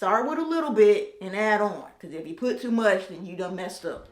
Start with a little bit and add on, because if you put too much, then you done messed up.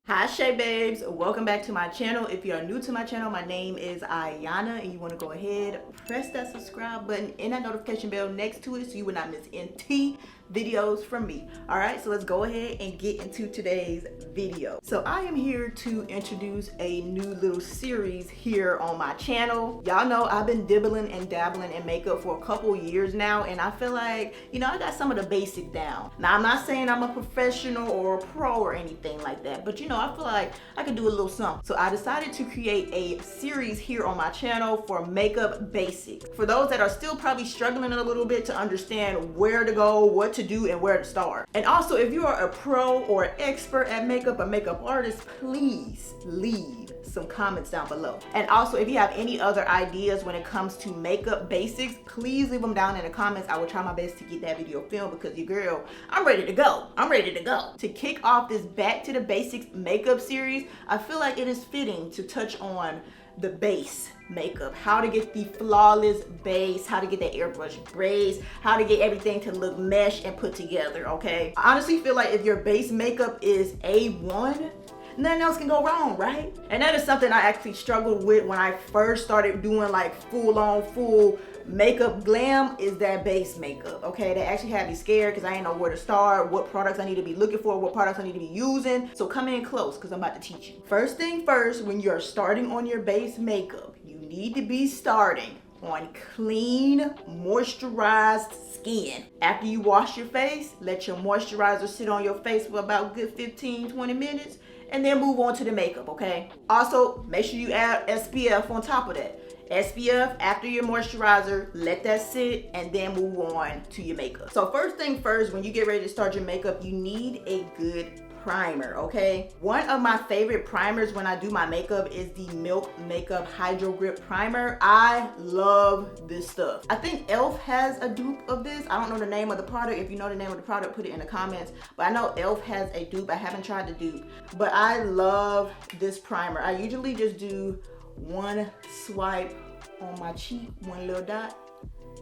Hi Shay Babes, welcome back to my channel. If you are new to my channel, my name is Ayana, and you want to go ahead, press that subscribe button and that notification bell next to it so you will not miss any videos from me. Alright, so let's go ahead and get into today's video. So I am here to introduce a new little series here on my channel. Y'all know I've been dibbling and dabbling in makeup for a couple years now, and I feel like, you know, I got some of the basics down. Now I'm not saying I'm a professional or a pro or anything like that, but you know, I feel like I can do a little something. So I decided to create a series here on my channel for makeup basics. For those that are still probably struggling a little bit to understand where to go, what to do, and where to start. And also, if you are a pro or an expert at makeup, a makeup artist, please leave some comments down below. And also, if you have any other ideas when it comes to makeup basics, please leave them down in the comments. I will try my best to get that video filmed, because your girl, I'm ready to go. I'm ready to go. To kick off this back to the basics makeup series, I feel like it is fitting to touch on the base makeup, how to get the flawless base, how to get that airbrush braids, how to get everything to look mesh and put together. Okay, I honestly feel like if your base makeup is A1, nothing else can go wrong, right? And that is something I actually struggled with when I first started doing like full makeup glam, is that base makeup. Okay, that actually had me scared because I didn't know where to start, what products I need to be looking for, what products I need to be using. So come in close, because I'm about to teach you. First thing first, when you're starting on your base makeup, you need to be starting on clean, moisturized skin. After you wash your face, let your moisturizer sit on your face for about good 15-20 minutes, and then move on to the makeup. Okay, also make sure you add SPF on top of that. SPF after your moisturizer, let that sit, and then move on to your makeup. So first thing first, when you get ready to start your makeup, you need a good primer. Okay, one of my favorite primers when I do my makeup is the Milk Makeup Hydro Grip Primer. I love this stuff. I think e.l.f. has a dupe of this. I don't know the name of the product. If you know the name of the product, put it in the comments. But I know e.l.f. has a dupe. I haven't tried the dupe, but I love this primer. I usually just do one swipe on my cheek, one little dot,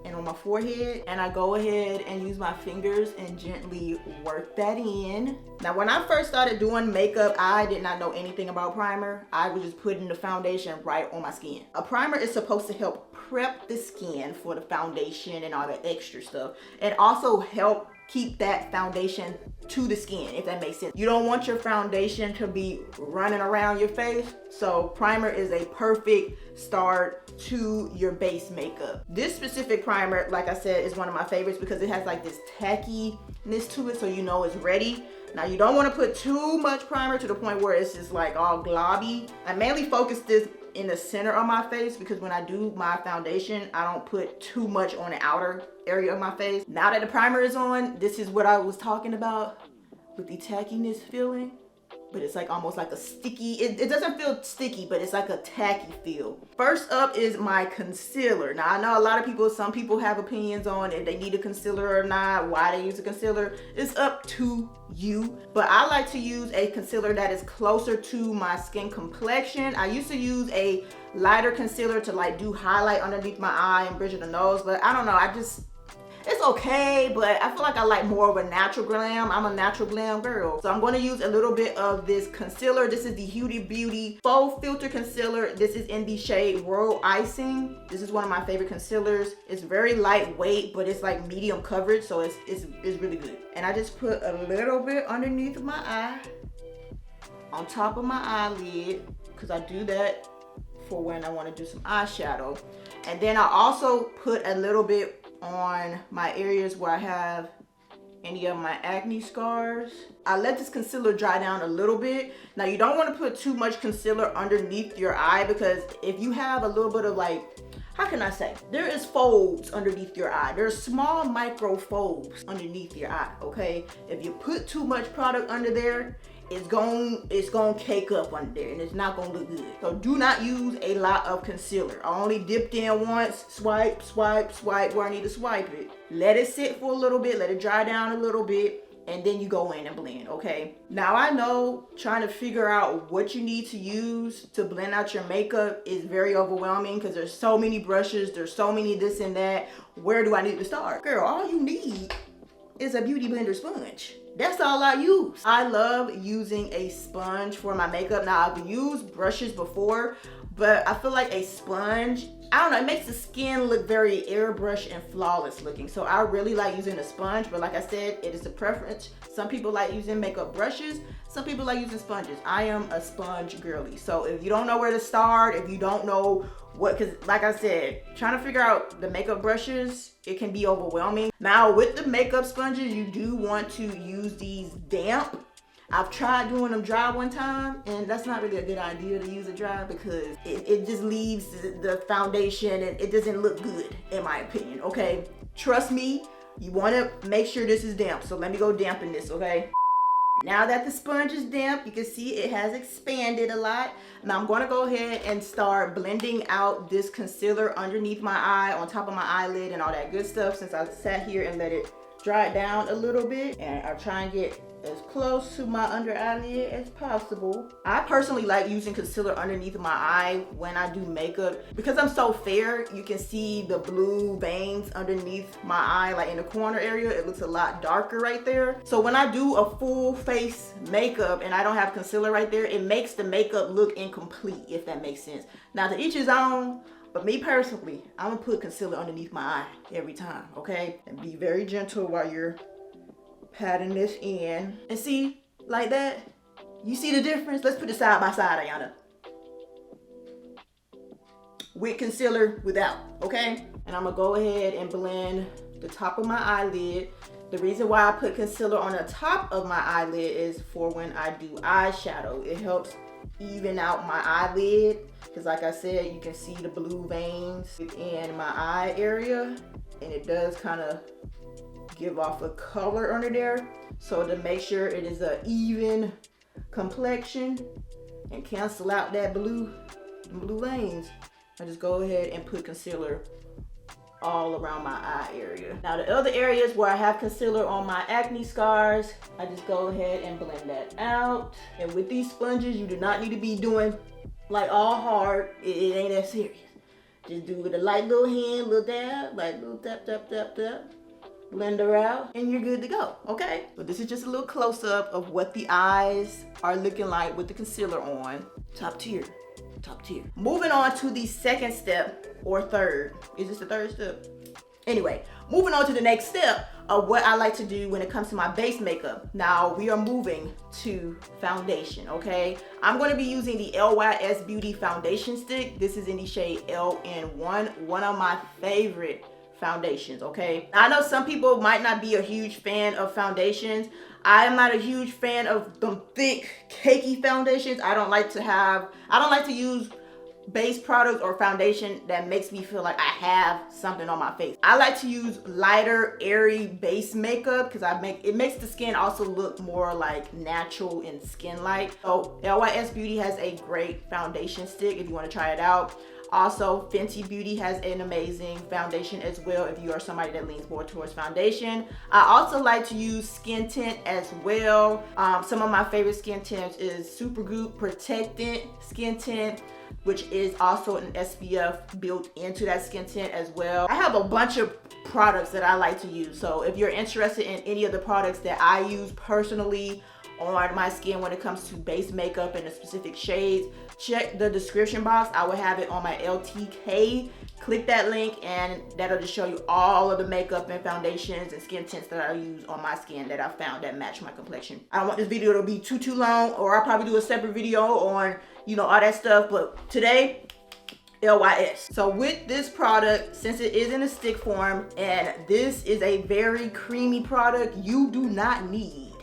and on my forehead, and I go ahead and use my fingers and gently work that in. Now, when I first started doing makeup, I did not know anything about primer. I was just putting the foundation right on my skin. A primer is supposed to help prep the skin for the foundation and all the extra stuff, and also help keep that foundation to the skin, if that makes sense. You don't want your foundation to be running around your face, so primer is a perfect start to your base makeup. This specific primer, like I said, is one of my favorites because it has like this tackiness to it, so you know it's ready. Now, you don't want to put too much primer to the point where it's just like all globby. I mainly focus this in the center of my face because when I do my foundation, I don't put too much on the outer area of my face. Now that the primer is on, this is what I was talking about with the tackiness feeling. But it's like almost like a sticky, it doesn't feel sticky, but it's like a tacky feel. First up is my concealer. Now, I know a lot of people, some people have opinions on if they need a concealer or not, why they use a concealer. It's up to you, but I like to use a concealer that is closer to my skin complexion. I used to use a lighter concealer to like do highlight underneath my eye and bridge of the nose, but I don't know, it's okay, but I feel like I like more of a natural glam. I'm a natural glam girl. So I'm going to use a little bit of this concealer. This is the Huda Beauty Faux Filter Concealer. This is in the shade Royal Icing. This is one of my favorite concealers. It's very lightweight, but it's like medium coverage, so it's really good. And I just put a little bit underneath my eye, on top of my eyelid, because I do that for when I want to do some eyeshadow. And then I also put a little bit on my areas where I have any of my acne scars. I let this concealer dry down a little bit. Now, you don't want to put too much concealer underneath your eye, because if you have a little bit of like, how can I say, there is folds underneath your eye. There's small micro folds underneath your eye, okay? If you put too much product under there, it's gonna cake up under there and it's not gonna look good. So do not use a lot of concealer. I only dipped in once, swipe, swipe, swipe where I need to swipe it. Let it sit for a little bit, let it dry down a little bit, and then you go in and blend, okay? Now I know trying to figure out what you need to use to blend out your makeup is very overwhelming because there's so many brushes, there's so many this and that. Where do I need to start? Girl, all you need is a beauty blender sponge. That's all I use. I love using a sponge for my makeup. Now I've used brushes before, but I feel like a sponge, I don't know, it makes the skin look very airbrush and flawless looking. So I really like using a sponge, but like I said, it is a preference. Some people like using makeup brushes, some people like using sponges. I am a sponge girly. So if you don't know where to start, if you don't know what, because like I said, trying to figure out the makeup brushes, it can be overwhelming. Now with the makeup sponges, you do want to use these damp. I've tried doing them dry one time, and that's not really a good idea to use it dry because it just leaves the foundation and it doesn't look good, in my opinion, okay? Trust me, you want to make sure this is damp. So let me go dampen this, okay? Now that the sponge is damp, you can see it has expanded a lot. Now I'm going to go ahead and start blending out this concealer underneath my eye, on top of my eyelid and all that good stuff, since I sat here and let it dry it down a little bit. And I'll try and get as close to my under eyelid as possible. I personally like using concealer underneath my eye when I do makeup because I'm so fair. You can see the blue veins underneath my eye, like in the corner area. It looks a lot darker right there. So when I do a full face makeup and I don't have concealer right there, it makes the makeup look incomplete, if that makes sense. Now to each his own, but me personally, I'm gonna put concealer underneath my eye every time, okay? And be very gentle while you're patting this in. And see, like that, you see the difference? Let's put it side by side, Ayana. With concealer, without, okay? And I'm gonna go ahead and blend the top of my eyelid. The reason why I put concealer on the top of my eyelid is for when I do eyeshadow. It helps even out my eyelid, because like I said, you can see the blue veins within my eye area, and it does kind of give off a color under there. So to make sure it is an even complexion and cancel out that blue veins, I just go ahead and put concealer all around my eye area. Now the other areas where I have concealer on my acne scars, I just go ahead and blend that out. And with these sponges, you do not need to be doing like all hard. It ain't that serious. Just do with a light little hand, little dab, like little tap, tap, tap, tap. Blend her out and you're good to go, okay? So this is just a little close-up of what the eyes are looking like with the concealer on. Top tier, top tier. Moving on to the second step, or third. Is this the third step? Anyway, moving on to the next step of what I like to do when it comes to my base makeup. Now we are moving to foundation, okay? I'm gonna be using the LYS Beauty foundation stick. This is in the shade LN1, one of my favorite foundations, okay? Now, I know some people might not be a huge fan of foundations. I am not a huge fan of them thick, cakey foundations. I don't like to use base products or foundation that makes me feel like I have something on my face. I like to use lighter, airy base makeup because it makes the skin also look more like natural and skin-like. So LYS Beauty has a great foundation stick if you want to try it out. Also, Fenty Beauty has an amazing foundation as well if you are somebody that leans more towards foundation. I also like to use skin tint as well. Some of my favorite skin tints is Supergoop Protectant Skin Tint, which is also an SPF built into that skin tint as well. I have a bunch of products that I like to use. So if you're interested in any of the products that I use personally on my skin when it comes to base makeup and the specific shades, check the description box. I will have it on my LTK. Click that link and that'll just show you all of the makeup and foundations and skin tints that I use on my skin that I found that match my complexion. I don't want this video to be too long, or I'll probably do a separate video on, you know, all that stuff, but today, LYS. So with this product, since it is in a stick form and this is a very creamy product, you do not need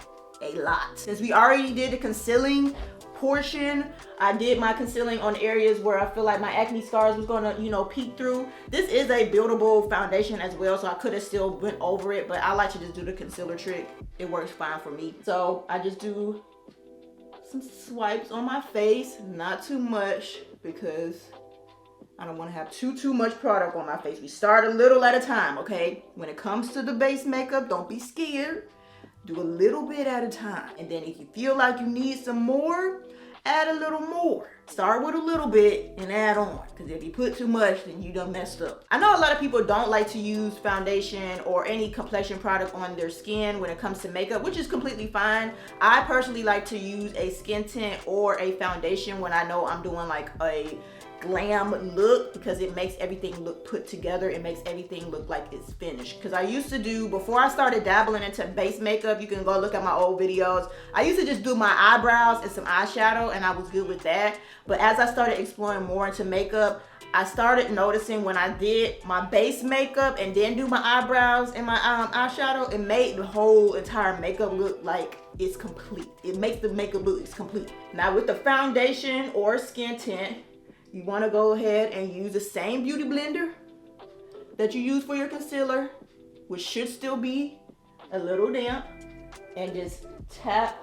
a lot. Since we already did the concealing portion, I did my concealing on areas where I feel like my acne scars was gonna, you know, peek through. This is a buildable foundation as well, so I could have still went over it, but I like to just do the concealer trick. It works fine for me. So I just do some swipes on my face, not too much because I don't want to have too much product on my face. We start a little at a time, okay? When it comes to the base makeup, don't be scared. Do a little bit at a time. And then if you feel like you need some more, add a little more. Start with a little bit and add on. Because if you put too much, then you done messed up. I know a lot of people don't like to use foundation or any complexion product on their skin when it comes to makeup, which is completely fine. I personally like to use a skin tint or a foundation when I know I'm doing like a glam look, because it makes everything look put together. It makes everything look like it's finished. Because I used to do, before I started dabbling into base makeup, you can go look at my old videos, I used to just do my eyebrows and some eyeshadow and I was good with that. But as I started exploring more into makeup, I started noticing when I did my base makeup and then do my eyebrows and my eyeshadow, it made the whole entire makeup look like it's complete. It makes the makeup look it's complete. Now with the foundation or skin tint, you want to go ahead and use the same beauty blender that you use for your concealer, which should still be a little damp, and just tap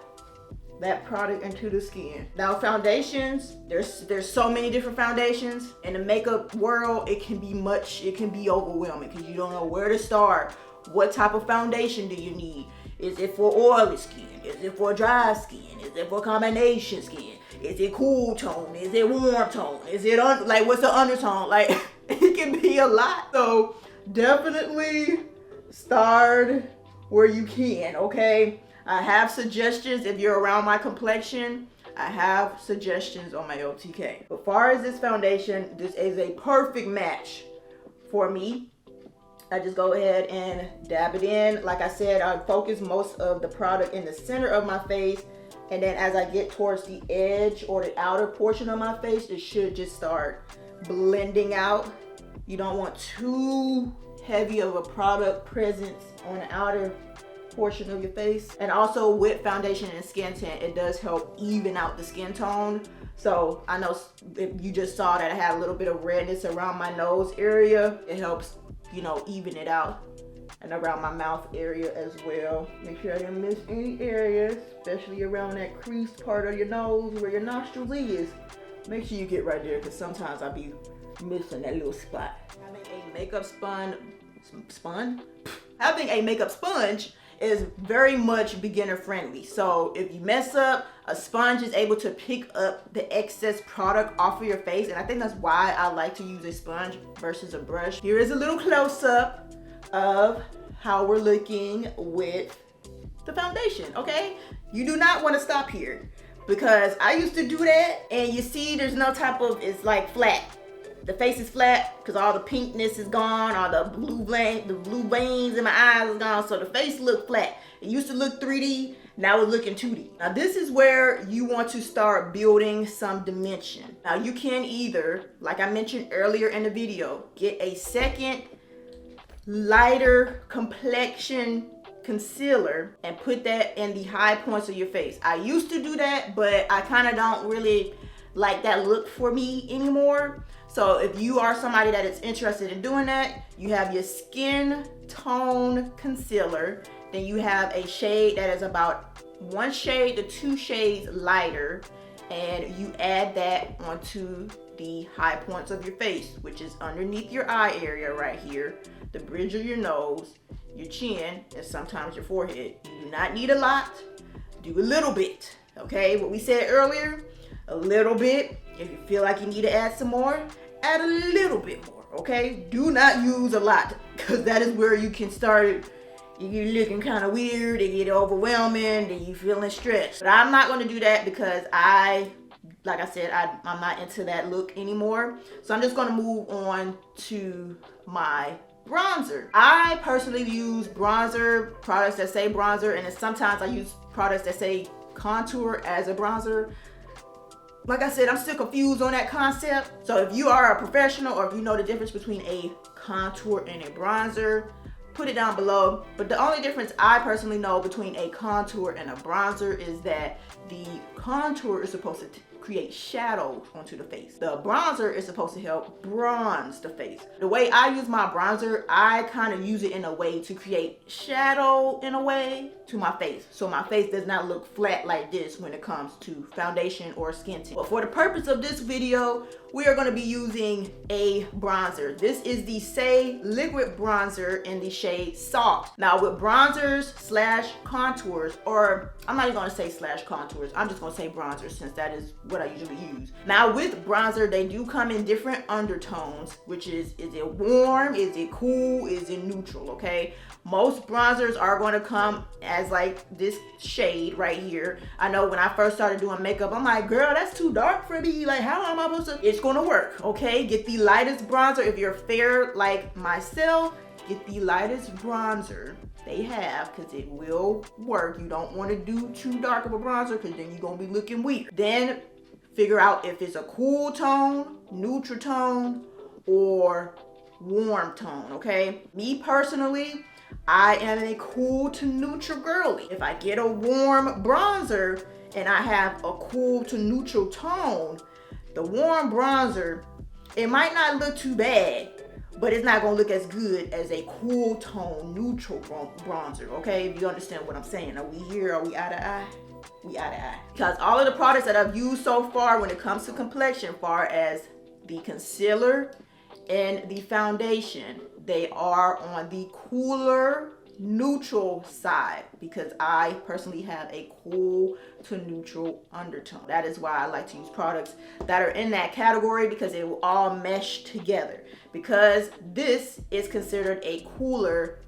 that product into the skin. Now foundations, there's so many different foundations. In the makeup world, it can be overwhelming because you don't know where to start. What type of foundation do you need? Is it for oily skin? Is it for dry skin? Is it for combination skin? Is it cool tone? Is it warm tone? Is it like what's the undertone? Like it can be a lot. So definitely start where you can, okay? I have suggestions if you're around my complexion. I have suggestions on my LTK. As far as this foundation, this is a perfect match for me. I just go ahead and dab it in. Like I said, I focus most of the product in the center of my face. And then as I get towards the edge or the outer portion of my face, it should just start blending out. You don't want too heavy of a product presence on the outer portion of your face. And also with foundation and skin tint, it does help even out the skin tone. So I know if you just saw that I had a little bit of redness around my nose area, it helps, you know, even it out. And around my mouth area as well. Make sure I didn't miss any areas, especially around that creased part of your nose where your nostrils is. Make sure you get right there, because sometimes I be missing that little spot. Having a makeup Having a makeup sponge is very much beginner friendly. So if you mess up, a sponge is able to pick up the excess product off of your face. And I think that's why I like to use a sponge versus a brush. Here is a little close up of how we're looking with the foundation, okay? You do not want to stop here, because I used to do that and you see there's no type of, it's like flat. The face is flat because all the pinkness is gone, all the blue veins in my eyes is gone, so the face looked flat. It used to look 3D, now it's looking 2D. Now this is where you want to start building some dimension. Now you can either, like I mentioned earlier in the video, get a second lighter complexion concealer and put that in the high points of your face. I used to do that, but I kind of don't really like that look for me anymore. So if you are somebody that is interested in doing that, you have your skin tone concealer, then you have a shade that is about 1 shade to 2 shades lighter, and you add that onto the high points of your face, which is underneath your eye area right here, the bridge of your nose, your chin, and sometimes your forehead. You do not need a lot, do a little bit, okay? What we said earlier, a little bit. If you feel like you need to add some more, add a little bit more, okay? Do not use a lot, because that is where you can start, you're looking kind of weird, it get overwhelming, then you feeling stressed. But I'm not going to do that, because like I said, I'm not into that look anymore. So I'm just going to move on to my bronzer. I personally use bronzer, products that say bronzer, and then sometimes I use products that say contour as a bronzer. Like I said, I'm still confused on that concept. So if you are a professional, or if you know the difference between a contour and a bronzer, put it down below. But the only difference I personally know between a contour and a bronzer is that the contour is supposed to create shadow onto the face. The bronzer is supposed to help bronze the face. The way I use my bronzer, I kind of use it in a way to create shadow in a way to my face, so my face does not look flat like this when it comes to foundation or skin tint. But for the purpose of this video, we are going to be using a bronzer. This is the Say liquid bronzer in the shade Soft. Now with bronzers slash contours, or I'm not even going to say slash contours, I'm just going to say bronzers since that is what I usually use. Now with bronzer, they do come in different undertones, which is it warm, is it cool, is it neutral, okay? Most bronzers are going to come as like this shade right here. I know when I first started doing makeup, I'm like, girl, that's too dark for me. Like, how am I supposed to? It's going to work, okay? Get the lightest bronzer. If you're fair like myself, get the lightest bronzer they have, because it will work. You don't want to do too dark of a bronzer because then you're going to be looking weird. Then figure out if it's a cool tone, neutral tone, or warm tone, okay? Me personally, I am a cool to neutral girly. If I get a warm bronzer and I have a cool to neutral tone, the warm bronzer, it might not look too bad, but it's not gonna look as good as a cool tone neutral bronzer, okay? If you understand what I'm saying. Are we here? Are we eye to eye? We eye to eye. Because all of the products that I've used so far when it comes to complexion, far as the concealer and the foundation, they are on the cooler neutral side because I personally have a cool to neutral undertone. That is why I like to use products that are in that category, because it will all mesh together, because this is considered a cooler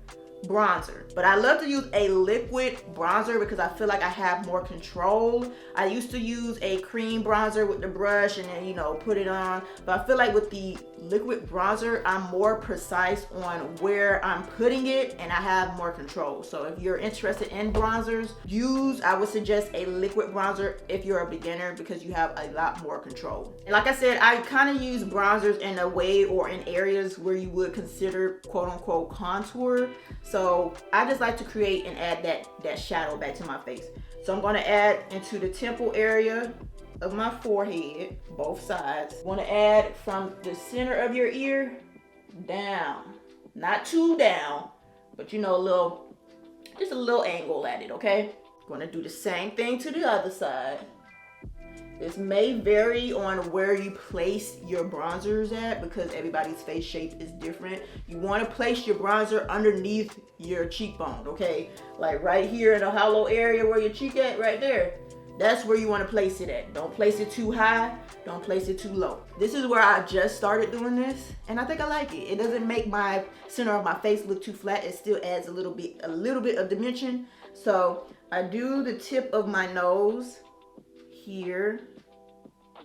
bronzer. But I love to use a liquid bronzer because I feel like I have more control. I used to use a cream bronzer with the brush and then, you know, put it on, but I feel like with the liquid bronzer, I'm more precise on where I'm putting it and I have more control. So if you're interested in bronzers, I would suggest a liquid bronzer if you're a beginner, because you have a lot more control. And like I said, I kind of use bronzers in a way or in areas where you would consider quote unquote contour. So I just like to create and add that shadow back to my face. So I'm going to add into the temple area of my forehead, both sides. Want to add from the center of your ear down, not too down, but you know, just a little angle at it, okay? Going to do the same thing to the other side. This may vary on where you place your bronzers at because everybody's face shape is different. You want to place your bronzer underneath your cheekbone, okay? Like right here in the hollow area where your cheek at, right there. That's where you want to place it at. Don't place it too high. Don't place it too low. This is where I just started doing this, and I think I like it. It doesn't make my center of my face look too flat. It still adds a little bit of dimension. So I do the tip of my nose here,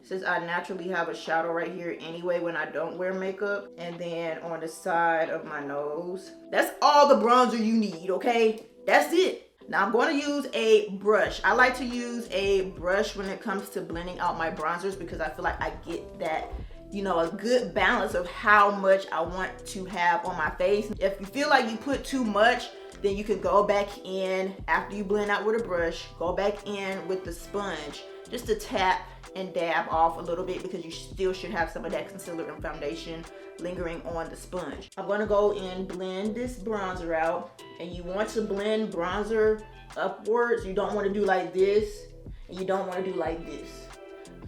since I naturally have a shadow right here anyway when I don't wear makeup, and then on the side of my nose. That's all the bronzer you need, okay? That's it. Now I'm going to use a brush. I like to use a brush when it comes to blending out my bronzers because I feel like I get that, you know, a good balance of how much I want to have on my face. If you feel like you put too much, then you can go back in after you blend out with a brush, go back in with the sponge just to tap and dab off a little bit, because you still should have some of that concealer and foundation lingering on the sponge. I'm going to go and blend this bronzer out, and you want to blend bronzer upwards. You don't want to do like this, and you don't want to do like this.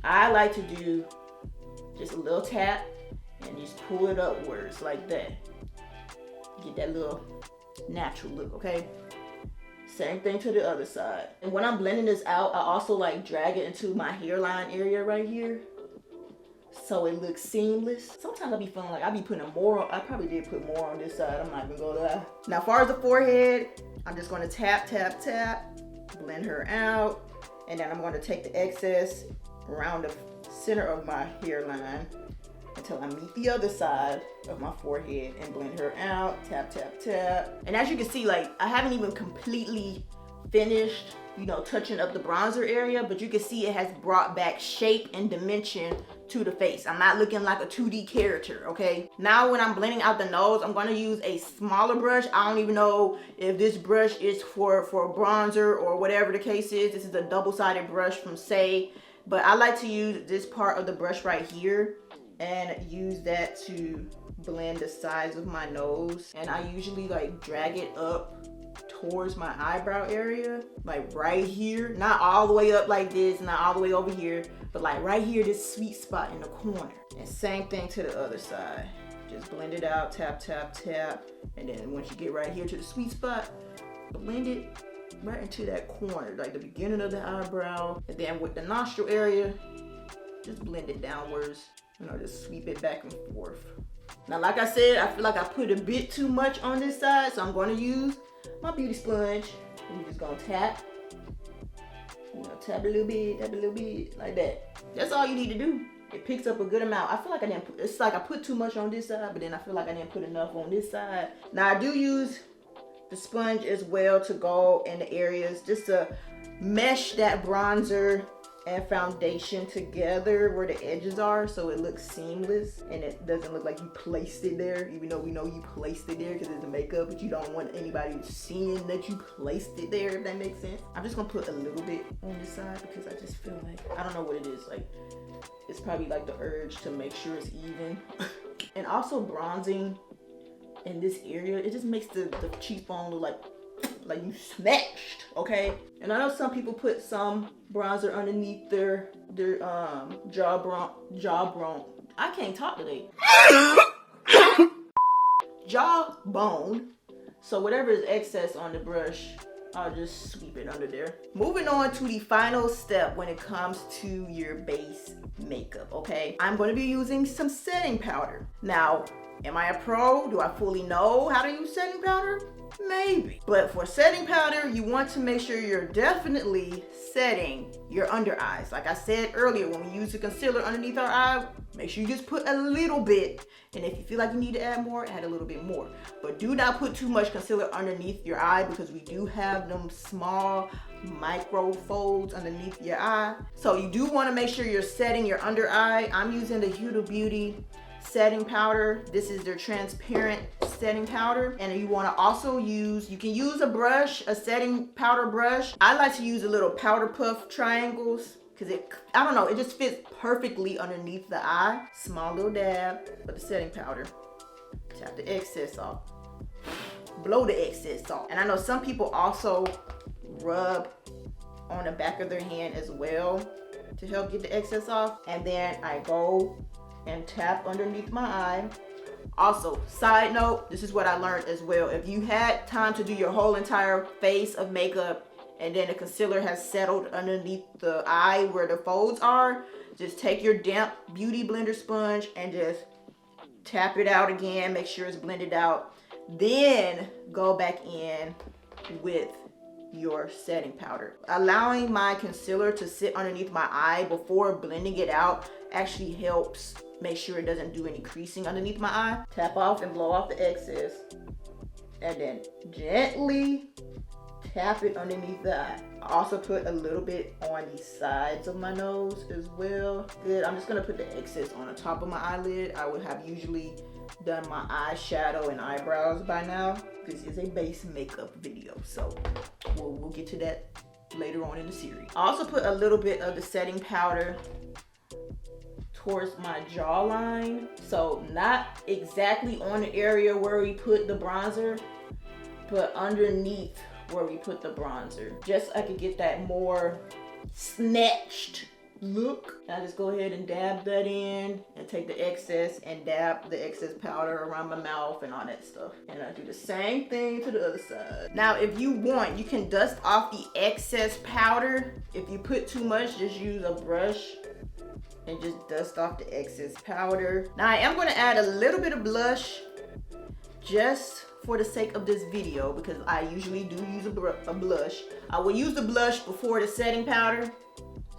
I like to do just a little tap and just pull it upwards like that. Get that little natural look, okay? Same thing to the other side. And when I'm blending this out, I also like drag it into my hairline area right here, so it looks seamless. Sometimes I be feeling like I be putting more on. I probably did put more on this side. I'm not even gonna lie. Now, as far as the forehead, I'm just gonna tap, tap, tap, blend her out, and then I'm gonna take the excess around the center of my hairline until I meet the other side of my forehead and blend her out, tap, tap, tap. And as you can see, like, I haven't even completely finished, you know, touching up the bronzer area, but you can see it has brought back shape and dimension to the face. I'm not looking like a 2D character, okay? Now when I'm blending out the nose, I'm gonna use a smaller brush. I don't even know if this brush is for bronzer or whatever the case is. This is a double-sided brush from Say. But I like to use this part of the brush right here and use that to blend the sides of my nose. And I usually like drag it up towards my eyebrow area, like right here, not all the way up like this, not all the way over here, but like right here, this sweet spot in the corner. And same thing to the other side. Just blend it out, tap, tap, tap. And then once you get right here to the sweet spot, blend it right into that corner, like the beginning of the eyebrow. And then with the nostril area, just blend it downwards. You know, just sweep it back and forth. Now, like I said, I feel like I put a bit too much on this side, so I'm going to use my beauty sponge. We're just going to tap. You know, tap a little bit, like that. That's all you need to do. It picks up a good amount. I feel like I didn't put, it's like I put too much on this side, but then I feel like I didn't put enough on this side. Now, I do use the sponge as well to go in the areas, just to mesh that bronzer and foundation together where the edges are, so it looks seamless and it doesn't look like you placed it there, even though we know you placed it there because it's the makeup, but you don't want anybody seeing that you placed it there, if that makes sense. I'm just gonna put a little bit on this side because I just feel like, I don't know what it is, like it's probably like the urge to make sure it's even. And also bronzing in this area, it just makes the cheekbone look like you smashed, okay? And I know some people put some bronzer underneath their jawbone. I can't talk today. Jawbone. So whatever is excess on the brush, I'll just sweep it under there. Moving on to the final step when it comes to your base makeup, okay? I'm going to be using some setting powder. Now, am I a pro? Do I fully know how to use setting powder? Maybe. But for setting powder, you want to make sure you're definitely setting your under eyes. Like I said earlier, when we use the concealer underneath our eye, make sure you just put a little bit. And if you feel like you need to add more, add a little bit more. But do not put too much concealer underneath your eye because we do have them small micro folds underneath your eye. So you do want to make sure you're setting your under eye. I'm using the Huda Beauty setting powder. This is their transparent setting powder. And you want to also use, you can use a brush, a setting powder brush. I like to use a little powder puff triangles because it, I don't know, it just fits perfectly underneath the eye. Small little dab with the setting powder. Tap the excess off. Blow the excess off. And I know some people also rub on the back of their hand as well to help get the excess off. And then I go and tap underneath my eye. Also, side note, this is what I learned as well. If you had time to do your whole entire face of makeup and then the concealer has settled underneath the eye where the folds are, just take your damp beauty blender sponge and just tap it out again. Make sure it's blended out. Then go back in with your setting powder. Allowing my concealer to sit underneath my eye before blending it out actually helps make sure it doesn't do any creasing underneath my eye. Tap off and blow off the excess. And then gently tap it underneath the eye. I also put a little bit on the sides of my nose as well. Good. I'm just gonna put the excess on the top of my eyelid. I would have usually done my eyeshadow and eyebrows by now. This is a base makeup video, so we'll get to that later on in the series. I also put a little bit of the setting powder towards my jawline, so not exactly on the area where we put the bronzer, but underneath where we put the bronzer, just so I could get that more snatched look. I just go ahead and dab that in and take the excess and dab the excess powder around my mouth and all that stuff. And I do the same thing to the other side. Now, if you want, you can dust off the excess powder. If you put too much, just use a brush and just dust off the excess powder. Now, I am going to add a little bit of blush just for the sake of this video because I usually do use a blush. I will use the blush before the setting powder.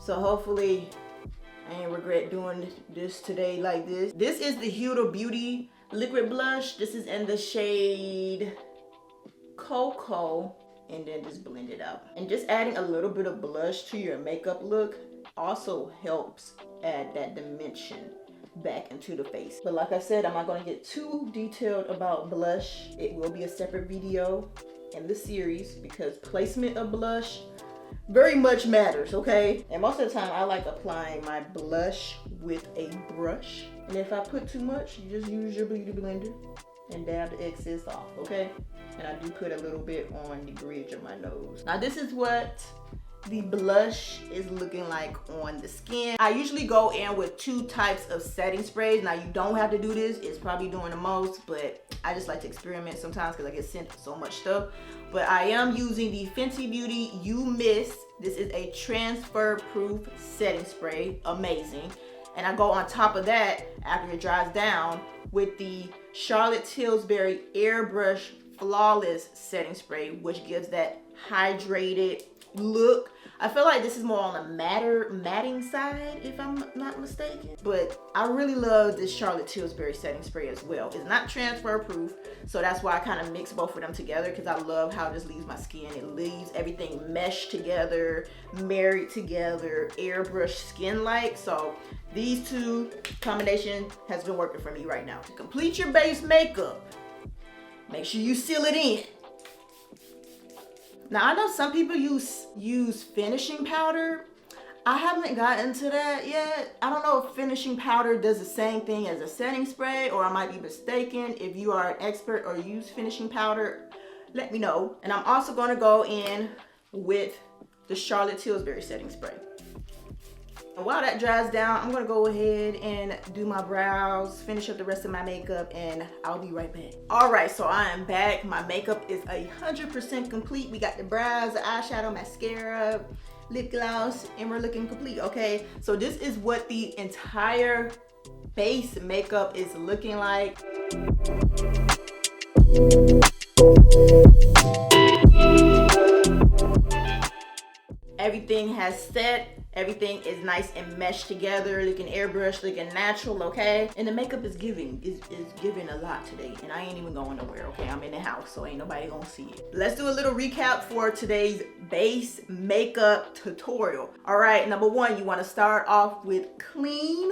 So hopefully I ain't regret doing this today like this. This is the Huda Beauty liquid blush. This is in the shade Cocoa. And then just blend it out. And just adding a little bit of blush to your makeup look also helps add that dimension back into the face. But like I said, I'm not going to get too detailed about blush. It will be a separate video in the series because placement of blush very much matters, okay? And most of the time I like applying my blush with a brush. And if I put too much, you just use your beauty blender and dab the excess off, okay? And I do put a little bit on the bridge of my nose. Now this is what the blush is looking like on the skin. I usually go in with 2 types of setting sprays. Now you don't have to do this, it's probably doing the most, but I just like to experiment sometimes because I get sent so much stuff. But I am using the Fenty Beauty You Miss. This is a transfer proof setting spray, amazing. And I go on top of that after it dries down with the Charlotte Tilbury Airbrush Flawless setting spray, which gives that hydrated look. I feel like this is more on the matting side, if I'm not mistaken. But I really love this Charlotte Tilbury setting spray as well. It's not transfer proof, so that's why I kind of mix both of them together, because I love how this leaves my skin. It leaves everything meshed together, married together, airbrush skin-like. So these 2 combination has been working for me right now. To complete your base makeup, make sure you seal it in. Now I know some people use finishing powder. I haven't gotten to that yet. I don't know if finishing powder does the same thing as a setting spray, or I might be mistaken. If you are an expert or use finishing powder, let me know. And I'm also gonna go in with the Charlotte Tilbury setting spray. And while that dries down, I'm gonna go ahead and do my brows, finish up the rest of my makeup, and I'll be right back. All right, so I am back. My makeup is 100% complete. We got the brows, the eyeshadow, mascara, lip gloss, and we're looking complete, okay? So this is what the entire base makeup is looking like. Everything has set. Everything is nice and meshed together, looking airbrush, looking natural, okay? And the makeup is giving a lot today, and I ain't even going nowhere, okay? I'm in the house, so ain't nobody gonna see it. Let's do a little recap for today's base makeup tutorial. All right, number 1, you wanna start off with clean,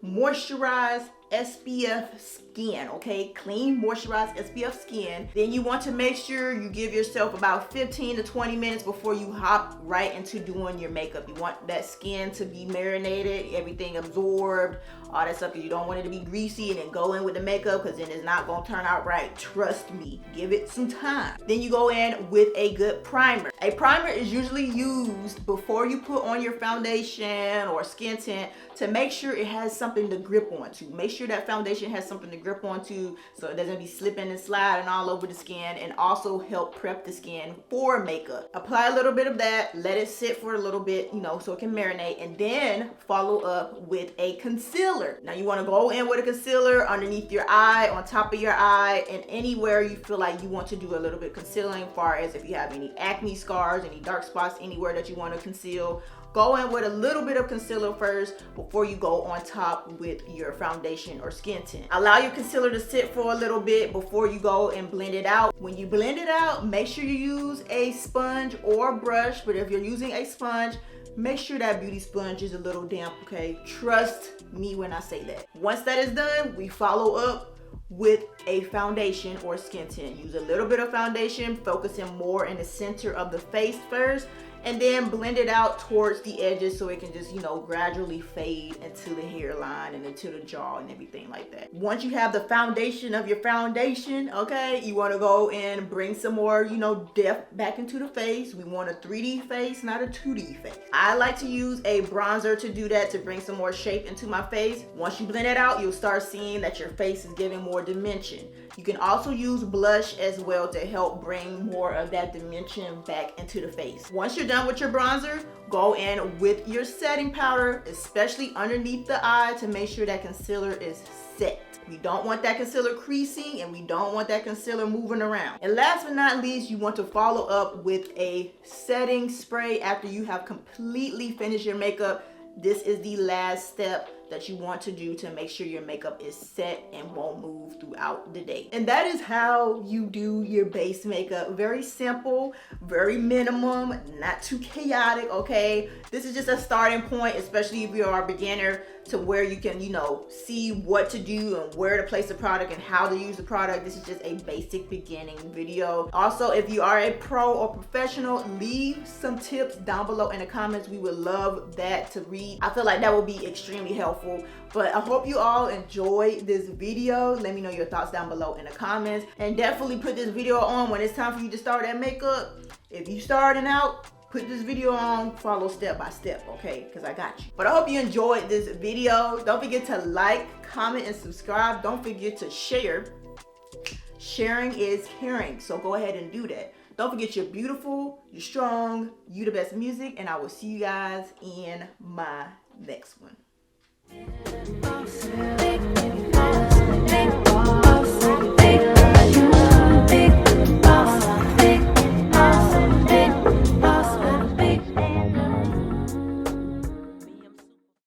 moisturized SPF skin, okay? Clean, moisturized SPF skin. Then you want to make sure you give yourself about 15 to 20 minutes before you hop right into doing your makeup. You want that skin to be marinated, everything absorbed, all that stuff, because you don't want it to be greasy and then go in with the makeup, because then it's not gonna turn out right. Trust me, give it some time. Then you go in with a good primer. A primer is usually used before you put on your foundation or skin tint to make sure it has something to grip onto. Make sure that foundation has something to grip onto so it doesn't be slipping and sliding all over the skin, and also help prep the skin for makeup. Apply a little bit of that, let it sit for a little bit, you know, so it can marinate, and then follow up with a concealer. Now you want to go in with a concealer underneath your eye, on top of your eye, and anywhere you feel like you want to do a little bit of concealing, as far as if you have any acne scars, any dark spots, anywhere that you want to conceal. Go in with a little bit of concealer first before you go on top with your foundation or skin tint. Allow your concealer to sit for a little bit before you go and blend it out. When you blend it out, make sure you use a sponge or brush, but if you're using a sponge, make sure that beauty sponge is a little damp, okay? Trust me when I say that. Once that is done, we follow up with a foundation or skin tint. Use a little bit of foundation, focusing more in the center of the face first, and then blend it out towards the edges so it can just, you know, gradually fade into the hairline and into the jaw and everything like that. Once you have the foundation of your foundation, okay, you want to go and bring some more, you know, depth back into the face. We want a 3D face, not a 2D face. I like to use a bronzer to do that, to bring some more shape into my face. Once you blend it out, you'll start seeing that your face is giving more dimension. You can also use blush as well to help bring more of that dimension back into the face. Once you're done with your bronzer, go in with your setting powder, especially underneath the eye, to make sure that concealer is set. We don't want that concealer creasing, and we don't want that concealer moving around. And last but not least, you want to follow up with a setting spray after you have completely finished your makeup. This is the last step that you want to do to make sure your makeup is set and won't move throughout the day. And that is how you do your base makeup. Very simple, very minimum, not too chaotic, okay? This is just a starting point, especially if you are a beginner, to where you can, you know, see what to do and where to place the product and how to use the product. This is just a basic beginning video. Also, if you are a pro or professional, leave some tips down below in the comments. We would love that to read. I feel like that will be extremely helpful. But I hope you all enjoyed this video. Let me know your thoughts down below in the comments. And definitely put this video on when it's time for you to start that makeup. If you starting out, put this video on, follow step by step, okay? Because I got you. But I hope you enjoyed this video. Don't forget to like, comment, and subscribe. Don't forget to share. Sharing is caring, so go ahead and do that. Don't forget you're beautiful, you're strong, you the best music, and I will see you guys in my next one.